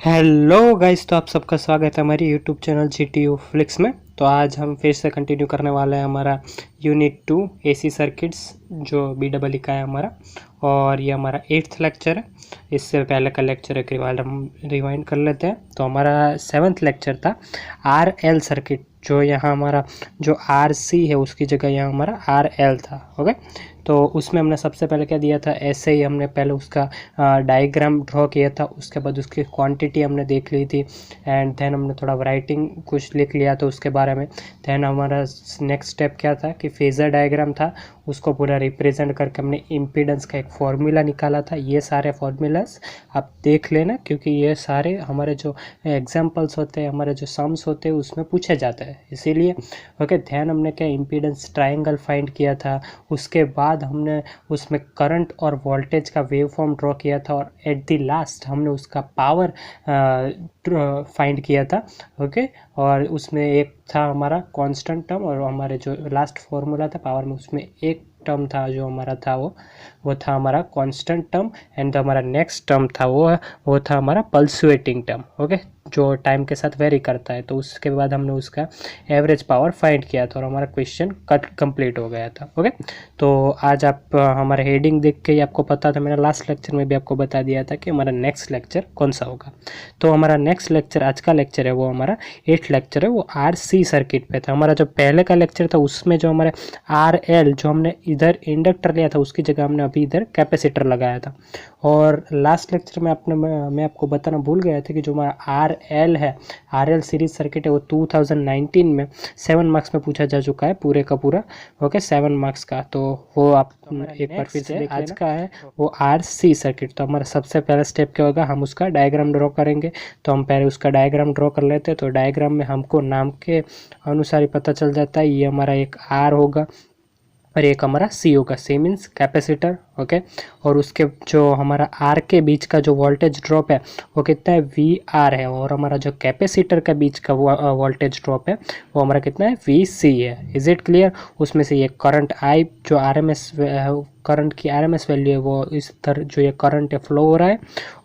Hello guys, तो आप सबका स्वागत है हमारी यूट्यूब चैनल GTU फ्लिक्स में। तो आज हम फिर से कंटिन्यू करने वाले हैं हमारा यूनिट 2 AC सर्किट्स जो BEE का है हमारा, और ये हमारा 8th लेक्चर है। इससे पहले का लेक्चर एक रिवाइंड कर लेते हैं। तो हमारा 7th लेक्चर था RL सर्किट, जो यहाँ हमारा जो RC है उसकी जगह यहाँ हमारा RL था। ओके, तो उसमें हमने सबसे पहले क्या दिया था, ऐसे ही हमने पहले उसका डायग्राम ड्रॉ किया था, उसके बाद उसकी क्वांटिटी हमने देख ली थी, एंड देन हमने थोड़ा राइटिंग कुछ लिख लिया था उसके बारे में। देन हमारा नेक्स्ट स्टेप क्या था कि फेज़र डायग्राम था, उसको पूरा रिप्रेजेंट करके हमने इम्पीडेंस का एक फॉर्मूला निकाला था। ये सारे फॉर्मूलाज आप देख लेना, क्योंकि ये सारे हमारे जो एग्जाम्पल्स होते हैं, हमारे जो सम्स होते हैं, उसमें पूछे जाते हैं, इसीलिए। ओके, ध्यान हमने क्या इम्पीडेंस ट्राइंगल फाइंड किया था, उसके बाद हमने उसमें करंट और वोल्टेज का वेव फॉर्म ड्रॉ किया था, और एट द लास्ट हमने उसका पावर फाइंड किया था। ओके, और उसमें एक था हमारा कांस्टेंट टर्म, और हमारे जो लास्ट फॉर्मूला था पावर में, उसमें एक टर्म था जो हमारा था वो था हमारा कांस्टेंट टर्म, एंड हमारा नेक्स्ट टर्म था वो था हमारा पल्सुएटिंग टर्म। ओके, जो टाइम के साथ वेरी करता है। तो उसके बाद हमने उसका एवरेज पावर फाइंड किया था, और हमारा क्वेश्चन कंप्लीट हो गया था। ओके, तो आज आप हमारे हेडिंग देख के ही आपको पता था, मैंने लास्ट लेक्चर में भी आपको बता दिया था कि हमारा नेक्स्ट लेक्चर कौन सा होगा। तो हमारा नेक्स्ट लेक्चर, आज का लेक्चर है वो हमारा 8th लेक्चर है, वो RC सर्किट पे था। हमारा जो पहले का लेक्चर था उसमें जो हमारे RL, जो हमने इधर इंडक्टर लिया था, उसकी जगह हमने अभी इधर कैपेसिटर लगाया था। और लास्ट लेक्चर में मैं आपको बताना भूल गया था कि जो हमारा RL है, RL सीरीज सर्किट है, वो 2019 में 7 मार्क्स में पूछा जा चुका है पूरे का पूरा। ओके, 7 मार्क्स का। तो वो आप एक बार फिर से आज का है वो RC सर्किट। तो हमारा सबसे पहला स्टेप क्या होगा, हम उसका डायग्राम ड्रॉ करेंगे। तो हम पहले उसका डायग्राम ड्रॉ कर लेते हैं। तो डायग्राम में हमको नाम के अनुसार ही पता चल जाता है, ये हमारा एक R होगा और एक हमारा C होगा। C means capacitor. ओके, और उसके जो हमारा R के बीच का जो वोल्टेज ड्रॉप है वो कितना है, VR है, और हमारा जो कैपेसिटर के बीच का वोल्टेज ड्रॉप है वो हमारा कितना है, VC है। Is it clear? उसमें से ये करंट I जो RMS करंट की RMS वैल्यू है, वो इस तरह जो ये करंट है फ्लो हो रहा है,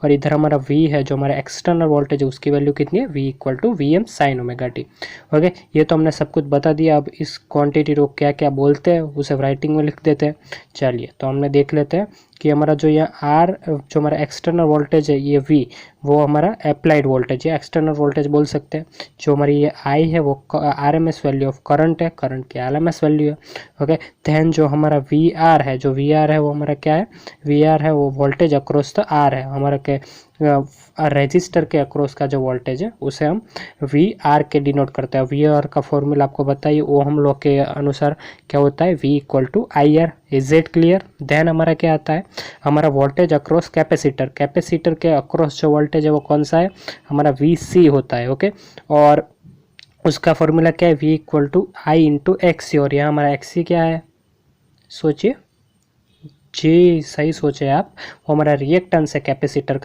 और इधर हमारा V है जो हमारा एक्सटर्नल वोल्टेज है, उसकी वैल्यू कितनी है, V equal to VM sine omega T. Okay, ये तो हमने सब कुछ बता दिया। अब इस क्वांटिटी को क्या क्या बोलते हैं उसे राइटिंग में लिख देते हैं। चलिए, तो हमने देख लेते हैं कि हमारा जो ये R जो हमारा एक्सटर्नल वोल्टेज है, ये V, वो हमारा अप्लाइड वोल्टेज या एक्सटर्नल वोल्टेज बोल सकते हैं। जो हमारी ये I है वो RMS वैल्यू ऑफ करंट है, करंट की RMS वैल्यू है। ओके, देन जो हमारा VR है, जो VR है वो हमारा क्या है, VR है वो वोल्टेज अक्रॉस द R है, हमारा के रेजिस्टर के अक्रॉस का जो वोल्टेज है उसे हम VR के डिनोट करते हैं। VR का फॉर्मूला आपको बताइए, वो हम लोग के अनुसार क्या होता है, V equal to IR। Is it clear? Then हमारा क्या आता है, हमारा वोल्टेज अक्रॉस कैपेसिटर, कैपेसिटर के अक्रॉस जो वोल्टेज है वो कौन सा है, हमारा VC होता है। ओके, और उसका फॉर्मूला क्या है, V equal to I into XC, और यहाँ हमारा XC क्या है, सोचिए जी, सही सोचे आप, वो हमारा रिएक्टेंस है कैपेसिटर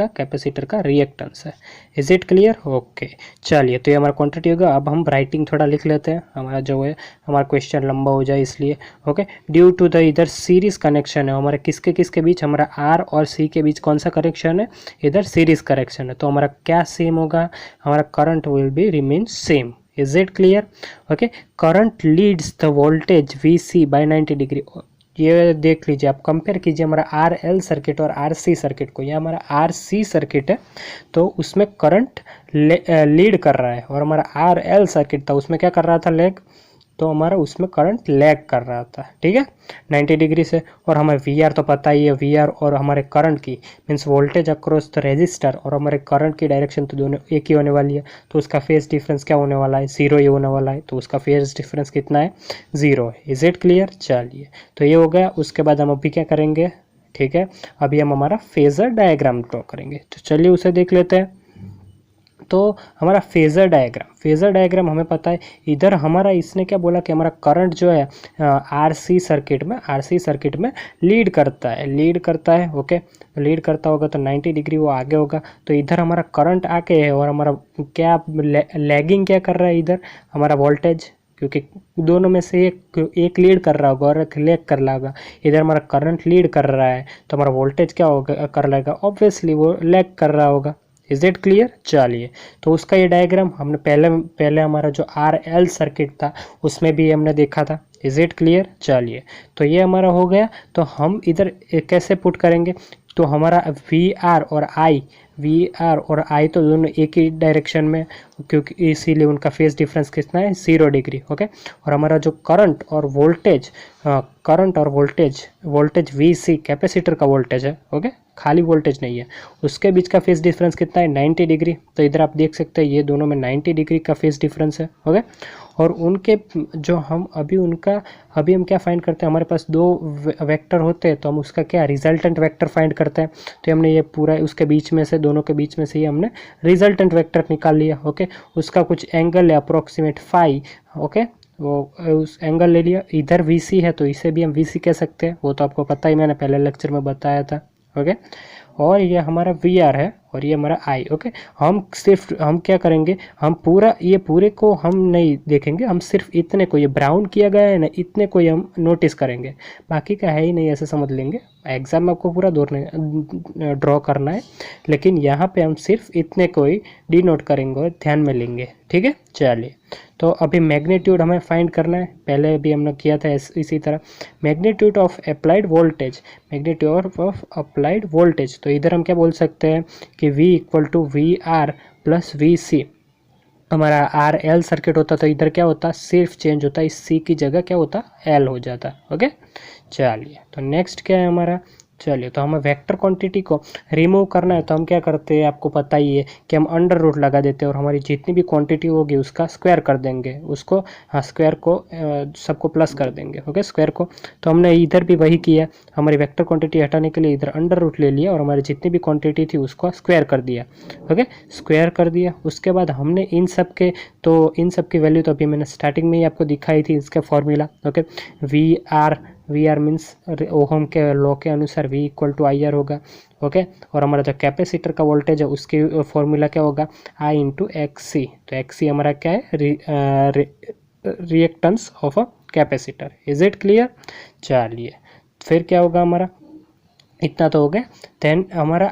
का रिएक्टेंस है। Is it clear? ओके, चलिए, तो ये हमारा क्वांटिटी होगा। अब हम राइटिंग थोड़ा लिख लेते हैं, हमारा जो है हमारा क्वेश्चन लंबा हो जाए इसलिए। ओके, ड्यू टू द इधर सीरीज कनेक्शन है, हमारे किसके किसके बीच, हमारा R और C के बीच कौन सा कनेक्शन है, इधर सीरीज कनेक्शन है। तो हमारा क्या सेम होगा, हमारा current will be remain same. Is it clear? Okay, current leads the voltage VC by 90 degree. ये देख लीजिए, आप कंपेयर कीजिए हमारा RL सर्किट और RC सर्किट को। ये हमारा RC सर्किट है तो उसमें करंट लीड कर रहा है, और हमारा RL सर्किट था उसमें क्या कर रहा था, लैग, तो हमारा उसमें करंट लैग कर रहा था। ठीक है, 90 डिग्री से। और हमें VR तो पता ही है, VR और हमारे करंट की means voltage across the resistor और हमारे करंट की डायरेक्शन तो दोनों एक ही होने वाली है। तो उसका फेज डिफरेंस क्या होने वाला है, 0 ही होने वाला है। तो उसका फेज डिफरेंस कितना है, 0 है। Is it clear? चलिए, तो ये हो गया। उसके बाद हम अभी क्या करेंगे, ठीक है, अभी हम हमारा फेजर डायग्राम ड्रॉ करेंगे। तो चलिए उसे देख लेते हैं। तो हमारा फेज़र डायग्राम हमें पता है, इधर हमारा इसने क्या बोला कि हमारा करंट जो है RC सर्किट में लीड करता है। ओके, लीड करता होगा तो 90 डिग्री वो आगे होगा। तो इधर हमारा करंट आके है, और हमारा क्या लैगिंग क्या कर रहा है, इधर हमारा वोल्टेज, क्योंकि दोनों में से एक लीड कर रहा होगा और एक लैग कर रहा होगा। इधर हमारा करंट लीड कर रहा है तो हमारा वोल्टेज क्या होगा, कर लेगा, ऑब्वियसली वो लैग कर रहा होगा। Is it clear? चलिए, तो उसका ये डायग्राम हमने पहले हमारा जो RL सर्किट था उसमें भी हमने देखा था। Is it clear? चलिए, तो ये हमारा हो गया। तो हम इधर कैसे पुट करेंगे, तो हमारा वी आर और आई तो दोनों एक ही डायरेक्शन में, क्योंकि इसीलिए उनका फेज डिफरेंस कितना है, 0 डिग्री। ओके, और हमारा जो करंट और वोल्टेज VC कैपेसिटर का वोल्टेज है, ओके, खाली वोल्टेज नहीं है, उसके बीच का फेज डिफरेंस कितना है, 90 डिग्री। तो इधर आप देख सकते हैं ये दोनों में 90 डिग्री का फेज डिफरेंस है। ओके, और उनके जो हम हम क्या फाइंड करते हैं, हमारे पास दो वेक्टर होते हैं तो हम उसका क्या रिजल्टेंट वेक्टर फाइंड करते हैं। तो हमने ये पूरा उसके बीच में से, दोनों के बीच में से ही हमने रिजल्टेंट वेक्टर निकाल लिया। ओके, उसका कुछ एंगल है अप्रोक्सीमेट फाई। ओके, वो उस एंगल ले लिया। इधर VC है तो इसे भी हम VC कह सकते हैं, वो तो आपको पता ही, मैंने पहले लेक्चर में बताया था। ओके, और ये हमारा VR है और ये हमारा I। ओके, हम क्या करेंगे, हम पूरे को हम नहीं देखेंगे, हम सिर्फ इतने को, ये ब्राउन किया गया है ना, इतने को ही हम नोटिस करेंगे, बाकी का है ही नहीं, ऐसे समझ लेंगे। एग्जाम में आपको पूरा ड्रॉ करना है, लेकिन यहाँ पे हम सिर्फ इतने को ही डिनोट करेंगे और ध्यान में लेंगे। ठीक है, चलिए, तो अभी मैग्नीट्यूड हमें फाइंड करना है, पहले भी हमने किया था इसी तरह। मैग्नीट्यूड ऑफ अप्लाइड वोल्टेज, तो इधर हम क्या बोल सकते हैं कि V equal to VR plus VC। हमारा RL सर्किट होता तो इधर क्या होता, सिर्फ चेंज होता, इस C की जगह क्या होता, L हो जाता। ओके, चलिए, तो नेक्स्ट क्या है हमारा, चलिए, तो हमें वेक्टर क्वांटिटी को रिमूव करना है, तो हम क्या करते हैं, आपको पता ही है कि हम अंडर रूट लगा देते हैं और हमारी जितनी भी क्वांटिटी होगी उसका स्क्वायर कर देंगे, उसको, हाँ, स्क्वायर को सबको प्लस कर देंगे। ओके, स्क्वायर को, तो हमने इधर भी वही किया, हमारी वेक्टर क्वांटिटी हटाने के लिए इधर अंडर रूट ले लिया और हमारी जितनी भी क्वांटिटी थी उसको स्क्वायर कर दिया। ओके, स्क्वायर कर दिया। उसके बाद हमने इन सब की वैल्यू तो अभी मैंने स्टार्टिंग में ही आपको दिखाई थी, इसका formula. Okay, we are means ohm के लॉ के अनुसार V इक्वल टू IR होगा। ओके, और हमारा जो कैपेसिटर का वोल्टेज है उसकी फॉर्मूला क्या होगा, I इंटू XC। तो XC हमारा क्या है, reactance of a capacitor. Is it clear? चलिए, फिर क्या होगा हमारा, इतना तो हो गया। देन हमारा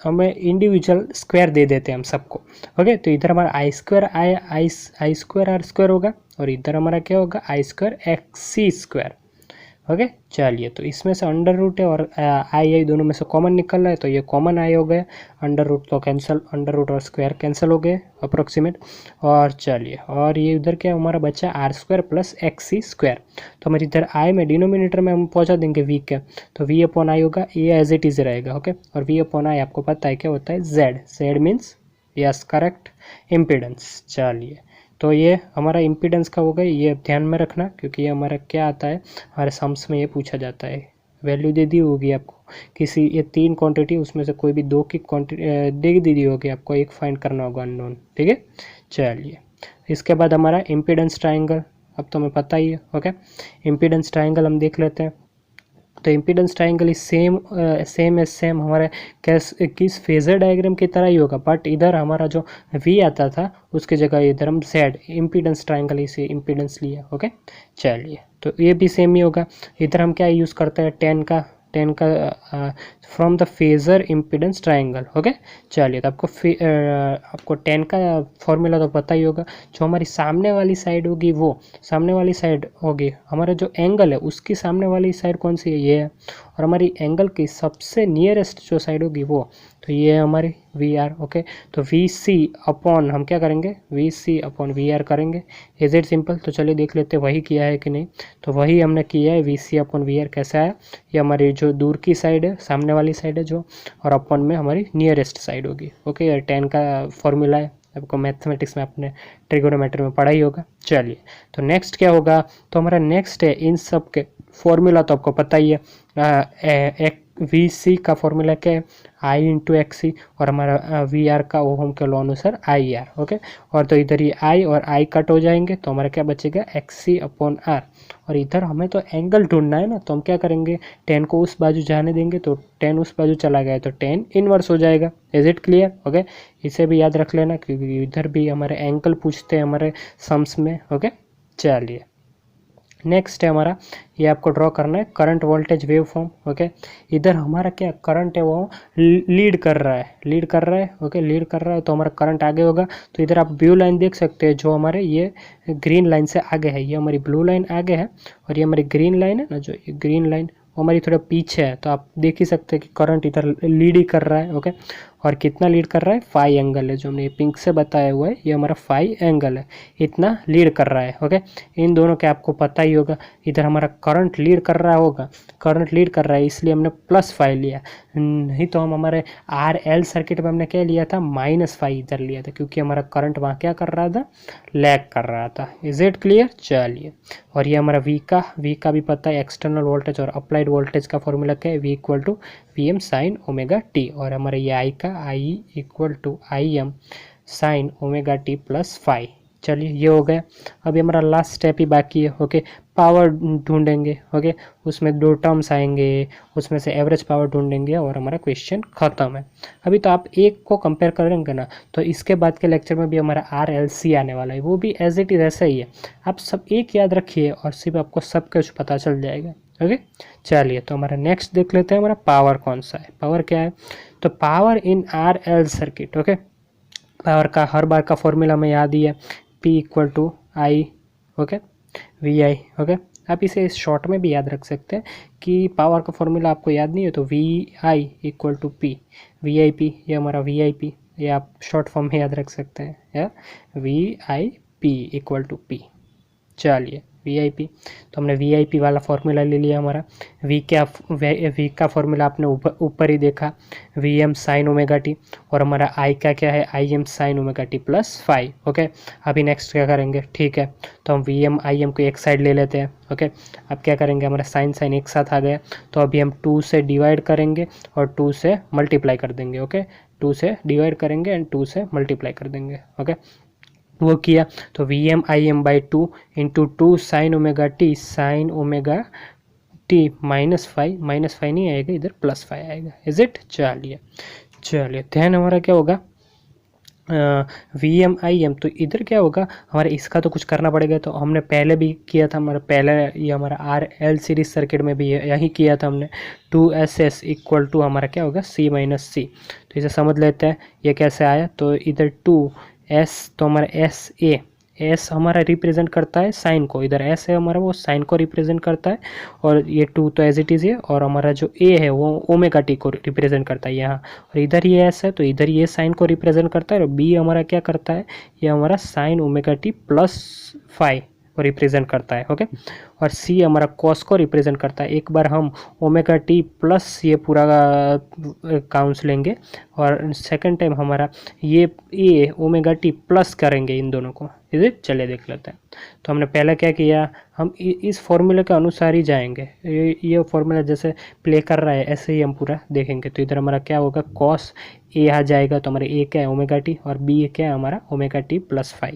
हमें इंडिविजुअल स्क्वायर दे देते हैं हम सबको। ओके, तो इधर हमारा आई स्क्वायर आर स्क्वायर होगा और इधर हमारा क्या होगा, I square XC square. Okay, चलिए, तो इसमें से अंडर रूट है और आई दोनों में से कॉमन निकल रहा है, तो ये कॉमन आई हो गया, अंडर रूट तो कैंसिल, अंडर रूट और स्क्वायर कैंसिल हो गए अप्रोक्सीमेट। और चलिए, और ये उधर क्या हमारा बचा, R square plus XC square. तो हमारे इधर आई में डिनोमिनेटर में हम पहुंचा देंगे V के, तो V अपॉन आई होगा, ये एज इट इज रहेगा। ओके, और V अपॉन आई आपको पता है क्या होता है, Z means, yes correct, impedance. चलिए, तो ये हमारा इम्पीडेंस का हो गया, ये ध्यान में रखना, क्योंकि ये हमारा क्या आता है, हमारे सम्स में ये पूछा जाता है। वैल्यू दे दी होगी आपको किसी, ये 3 क्वांटिटी, उसमें से कोई भी 2 की क्वांटिटी दे दी होगी, आपको एक फाइंड करना होगा अननोन। ठीक है, चलिए, इसके बाद हमारा इम्पीडेंस ट्राइंगल, अब तो हमें पता ही है। ओके, इम्पीडेंस ट्राइंगल हम देख लेते हैं। तो इम्पीडेंस ट्राइंगल इज सेम हमारे किस फेजर डायग्राम की तरह ही होगा, बट इधर हमारा जो V आता था उसकी जगह इधर हम Z, इम्पीडेंस ट्राइंगल इसे इम्पीडेंस लिया। ओके, चलिए, तो ये भी सेम ही होगा। इधर हम क्या यूज़ करते हैं, 10 का from the phasor impedance triangle. Okay, चलिए, तो आपको 10 का फॉर्मूला तो पता ही होगा। जो हमारी सामने वाली साइड होगी, वो सामने वाली साइड होगी, हमारा जो एंगल है उसकी सामने वाली साइड कौन सी है, ये है, और हमारी एंगल की सबसे नियरेस्ट जो साइड होगी वो, तो ये है हमारी VR। ओके, तो VC अपॉन हम क्या करेंगे, VC अपॉन VR करेंगे। Is it simple? तो चलिए देख लेते हैं वही किया है कि नहीं। तो वही हमने किया है, VC अपॉन VR कैसा है, ये हमारी जो दूर की साइड है, सामने वाली साइड है जो, और अपॉन में हमारी नियरेस्ट साइड होगी। ओके, ये 10 का फॉर्मूला है, आपको मैथमेटिक्स में आपने ट्रिगोनोमेट्री में पढ़ा ही होगा। चलिए, तो नेक्स्ट क्या होगा, तो हमारा नेक्स्ट है, इन सब के फॉर्मूला तो आपको पता ही है। VC का फॉर्मूला क्या है, I इंटू XC, और हमारा VR का ओहम के लॉ अनुसार IR। ओके, और तो इधर ये I और I कट हो जाएंगे, तो हमारा क्या बचेगा, XC अपॉन R। और इधर हमें तो एंगल ढूंढना है ना, तो हम क्या करेंगे, 10 को उस बाजू जाने देंगे, तो 10 उस बाजू चला गया तो 10 इनवर्स हो जाएगा। Is it clear? ओके, इसे भी याद रख लेना, क्योंकि इधर भी हमारे एंगल पूछते हैं हमारे सम्स में। ओके, चलिए, नेक्स्ट है हमारा, ये आपको ड्रॉ करना है current voltage wave form. Okay, इधर हमारा क्या करंट है वो लीड कर रहा है, ओके, लीड कर रहा है, तो हमारा करंट आगे होगा। तो इधर आप ब्लू लाइन देख सकते हैं जो हमारे ये ग्रीन लाइन से आगे है, ये हमारी ब्लू लाइन आगे है और ये हमारी ग्रीन लाइन है ना, जो ये ग्रीन लाइन वो हमारी थोड़ा पीछे है। तो आप देख ही सकते हैं कि करंट इधर लीड ही कर रहा है। ओके, और कितना लीड कर रहा है, 5 एंगल है, जो हमने पिंक से बताया हुआ है ये हमारा 5 एंगल है, इतना लीड कर रहा है। ओके, इन दोनों के आपको पता ही होगा, इधर हमारा करंट लीड कर रहा होगा, करंट लीड कर रहा है इसलिए हमने +5 लिया, नहीं तो हम हमारे RL सर्किट में हमने क्या लिया था, -5 इधर लिया था, क्योंकि हमारा करंट वहाँ क्या कर रहा था, लैग कर रहा था। Is it clear? चलिए, और ये हमारा V का भी पता है, एक्सटर्नल वोल्टेज और अप्लाइड वोल्टेज का फॉर्मूला क्या है, V = Vm sin ω t, और हमारे ये I का I = Im sin ω t + phi। चलिए, ये हो गया। अभी हमारा लास्ट स्टेप ही बाकी है। ओके, पावर ढूंढेंगे। ओके, उसमें 2 टर्म्स आएंगे, उसमें से एवरेज पावर ढूंढेंगे और हमारा क्वेश्चन ख़त्म है। अभी तो आप एक को कंपेयर करेंगे ना, तो इसके बाद के लेक्चर में भी हमारा RLC आने वाला है, वो भी एज इट इज़ ऐसा ही है। आप सब एक याद रखिए और सिर्फ आपको सब कुछ पता चल जाएगा। ओके, चलिए, तो हमारा नेक्स्ट देख लेते हैं, हमारा पावर कौन सा है। पावर क्या है, तो power in RL circuit. Okay, power का हर बार का फॉर्मूला हमें याद ही है, P = I, okay, VI। Okay, आप इसे शॉर्ट में भी याद रख सकते हैं कि पावर का फॉर्मूला आपको याद नहीं है तो VI = P, VIP, ये हमारा VIP, ये आप शॉर्ट फॉर्म में याद रख सकते हैं, या VIP = P। चलिए, VIP, तो हमने VIP वाला फॉर्मूला ले लिया हमारा। V का फॉर्मूला आपने ऊपर ही देखा, Vm sin ω t, और हमारा I का क्या है, Im sin ω t + phi। Okay, अभी नेक्स्ट क्या करेंगे, ठीक है, तो हम Vm Im को एक साइड ले लेते हैं। ओके, अब क्या करेंगे, हमारा साइन एक साथ आ गया, तो अभी हम 2 से डिवाइड करेंगे और 2 से मल्टीप्लाई कर देंगे। ओके, 2 से डिवाइड करेंगे एंड 2 से मल्टीप्लाई कर देंगे। ओके, वो किया तो Vm Im/2 × 2 sin ω t -5 नहीं आएगा, इधर +5 आएगा। Is it? चलिए, ध्यान हमारा क्या होगा, Vm Im, तो इधर क्या होगा हमारे, इसका तो कुछ करना पड़ेगा। तो हमने पहले भी किया था, हमारा पहले ये हमारा RL सीरीज सर्किट में भी यही किया था हमने, 2SS = हमारा क्या होगा, C - C। तो इसे समझ लेते हैं ये कैसे आया। तो इधर 2S, तो हमारा S हमारा रिप्रेजेंट करता है साइन को, इधर S है हमारा, वो साइन को रिप्रेजेंट करता है, और ये 2 तो एज इट इज़ है, और हमारा जो A है वो ω t को रिप्रेजेंट करता है यहाँ, और इधर ये S है तो इधर ये साइन को रिप्रेजेंट करता है, और B हमारा क्या करता है, ये हमारा sin ω t + phi को रिप्रेजेंट करता है। ओके, और C हमारा कॉस को रिप्रेजेंट करता है। एक बार हम ω t प्लस ये पूरा काउंट्स लेंगे, और सेकंड टाइम हमारा ये ω t प्लस करेंगे इन दोनों को। इसे चले देख लेते हैं। तो हमने पहले क्या किया, हम इस फॉर्मूले के अनुसार ही जाएंगे, ये फॉर्मूला जैसे प्ले कर रहा है ऐसे ही हम पूरा देखेंगे। तो इधर हमारा क्या होगा, cos A आ जाएगा, तो हमारा A क्या है, ω t, और B क्या है हमारा ω t + phi।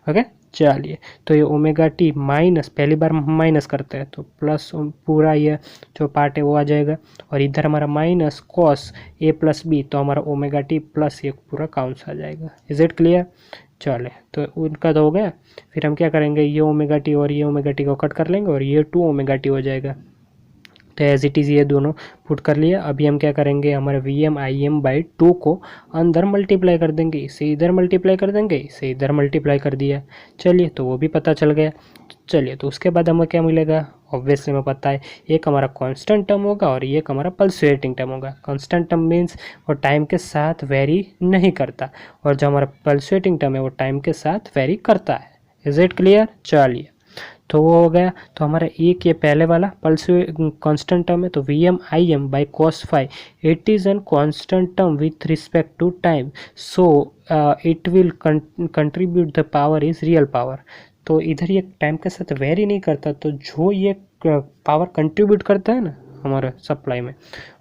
ओके, चलिए, तो ये ω t माइनस, पहली बार हम माइनस करते हैं तो प्लस पूरा ये जो पार्ट है वो आ जाएगा, और इधर हमारा माइनस cos A + B, तो हमारा ω t प्लस ये पूरा काउंट्स आ जाएगा। Is it clear? चले, तो उनका तो हो गया। फिर हम क्या करेंगे, ये ω t और ये ω t को कट कर लेंगे और ये 2 ω t हो जाएगा। तो एज इट इज़ ये दोनों पुट कर लिया। अभी हम क्या करेंगे, हमारे Vm Im/2 को अंदर मल्टीप्लाई कर देंगे, इसे इधर मल्टीप्लाई कर देंगे, इसे इधर मल्टीप्लाई कर दिया। चलिए, तो वो भी पता चल गया। चलिए, तो उसके बाद हमें क्या मिलेगा, ऑब्वियसली हमें पता है एक हमारा कांस्टेंट टर्म होगा और एक हमारा पल्सुएटिंग टर्म होगा। कांस्टेंट टर्म मीन्स वो टाइम के साथ वेरी नहीं करता, और जो हमारा पल्सुएटिंग टर्म है वो टाइम के साथ वेरी करता है। Is it clear? चलिए, तो वो हो गया। तो हमारा एक ये पहले वाला कांस्टेंट टर्म है, तो Vm Im/cos phi, it is an constant term with respect to time, so it will contribute the power is real power. तो इधर ये टाइम के साथ वेरी नहीं करता, तो जो ये पावर कंट्रीब्यूट करता है ना हमारे सप्लाई में,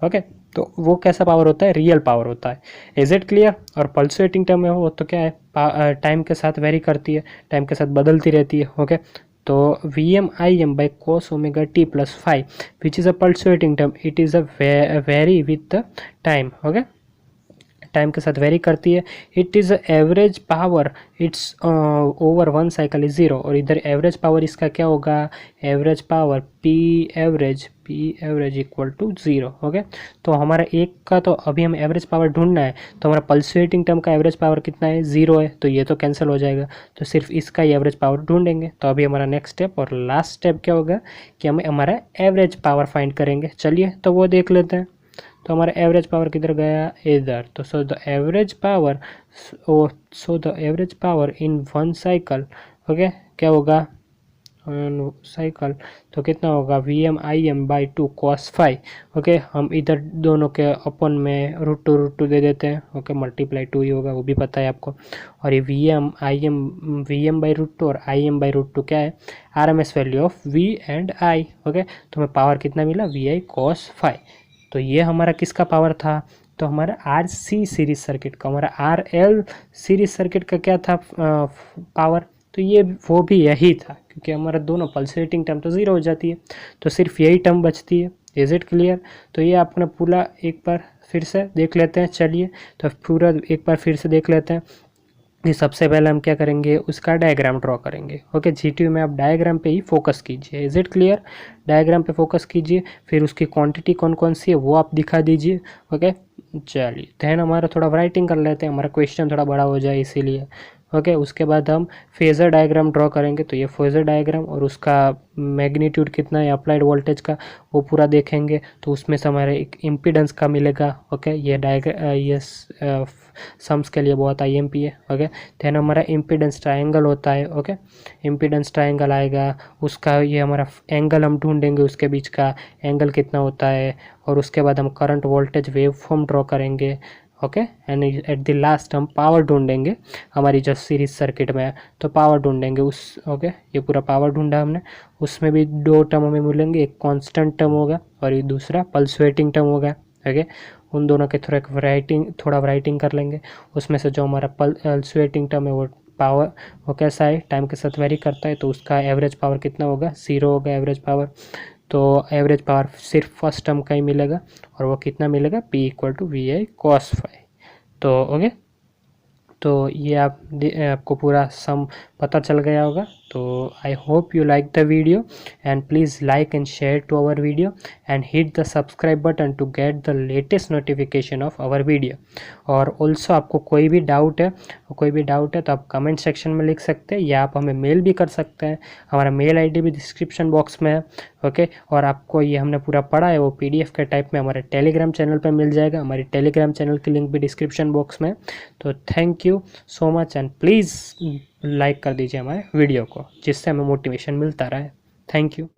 ओके, तो वो कैसा पावर होता है, रियल पावर होता है। Is it clear? और पल्सुएटिंग टर्म है वो तो क्या है, टाइम के साथ वेरी करती है, टाइम के साथ बदलती रहती है। ओके, तो Vm Im/cos ω t + phi, which is a pulsating term, it is a vary with the time। Okay, time के साथ वेरी करती है। It is average power it's over one cycle is 0, और इधर एवरेज पावर इसका क्या होगा, average power P average equal to 0। Okay, तो हमारा एक का तो अभी हम एवरेज पावर ढूंढना है, तो हमारा पल्सुएटिंग टर्म का एवरेज पावर कितना है, 0 है, तो ये तो कैंसिल हो जाएगा, तो सिर्फ इसका ही एवरेज पावर ढूंढेंगे। तो अभी हमारा नेक्स्ट स्टेप और लास्ट स्टेप क्या होगा कि हम हमारा एवरेज पावर फाइंड करेंगे। चलिए तो वो देख लेते हैं। तो हमारा एवरेज पावर किधर गया, इधर। तो so the average power in one cycle, okay, क्या होगा साइकिल, तो कितना होगा Vm/2 cos phi। ओके, हम इधर दोनों के अपन में √2 दे देते हैं। ओके, मल्टीप्लाई 2 ही होगा, वो भी पता है आपको। और ये Vm/2 और Im/2 क्या है, RMS value of V and I। Okay, तो हमें पावर कितना मिला, Vi cos phi। तो ये हमारा किसका पावर था, तो हमारा RC सीरीज सर्किट का, हमारा RL सीरीज सर्किट का क्या था पावर, तो ये वो भी यही था, क्योंकि हमारा दोनों पल्सेटिंग टर्म तो 0 हो जाती है, तो सिर्फ यही टर्म बचती है। Is it clear. तो ये अपना पूरा एक बार फिर से देख लेते हैं। चलिए तो पूरा एक बार फिर से देख लेते हैं। ये सबसे पहले हम क्या करेंगे, उसका डायग्राम ड्रॉ करेंगे। ओके, जीटीयू में आप डायग्राम पे ही फोकस कीजिए। इज इट क्लियर, डायग्राम पे फोकस कीजिए, फिर उसकी क्वांटिटी कौन कौन सी है वो आप दिखा दीजिए। ओके, चलिए दैन हमारा थोड़ा राइटिंग कर लेते हैं, हमारा क्वेश्चन थोड़ा बड़ा हो जाए इसीलिए। ओके, उसके बाद हम फेज़र डायग्राम ड्रॉ करेंगे। तो ये फेज़र डायग्राम और उसका मैग्नीट्यूड कितना है अप्लाइड वोल्टेज का, वो पूरा देखेंगे। तो उसमें से हमारे एक इम्पीडेंस का मिलेगा। ओके, ये सम्स के लिए बहुत IMP है। ओके, दैन हमारा इम्पीडेंस ट्रायंगल होता है। ओके, इम्पीडेंस ट्रायंगल आएगा, उसका ये हमारा एंगल हम ढूंढेंगे, उसके बीच का एंगल कितना होता है, और उसके बाद हम current voltage wave form draw करेंगे। Okay, and at the last हम पावर ढूंढेंगे हमारी जो सीरीज सर्किट में है, तो पावर ढूंढेंगे उस। ओके, ये पूरा पावर ढूंढा हमने, उसमें भी 2 टर्म हमें मिलेंगे, एक कांस्टेंट टर्म होगा और ये दूसरा पल्सुएटिंग टर्म होगा। ओके, उन दोनों के थोड़ा राइटिंग कर लेंगे। उसमें से जो हमारा पल्सुएटिंग टर्म है वो पावर वो कैसा है, टाइम के साथ वेरी करता है, तो उसका एवरेज पावर कितना होगा, 0 होगा एवरेज पावर। तो एवरेज पावर सिर्फ फर्स्ट टर्म का ही मिलेगा, और वो कितना मिलेगा, P = VI cos phi। तो ओके, तो ये आपको पूरा सम पता चल गया होगा। तो I hope you like the video, and please like and share to our video, and hit the subscribe button to get the latest notification of our video. और ऑल्सो आपको कोई भी डाउट है तो आप कमेंट सेक्शन में लिख सकते हैं, या आप हमें मेल भी कर सकते हैं। हमारा मेल ID भी डिस्क्रिप्शन बॉक्स में है। ओके, और आपको ये हमने पूरा पढ़ा है वो PDF के टाइप में हमारे टेलीग्राम चैनल पर मिल जाएगा। हमारी टेलीग्राम चैनल की लिंक भी डिस्क्रिप्शन बॉक्स में। तो thank you so much, and please like कर दीजिए हमारे वीडियो को, जिससे हमें मोटिवेशन मिलता रहे। Thank you.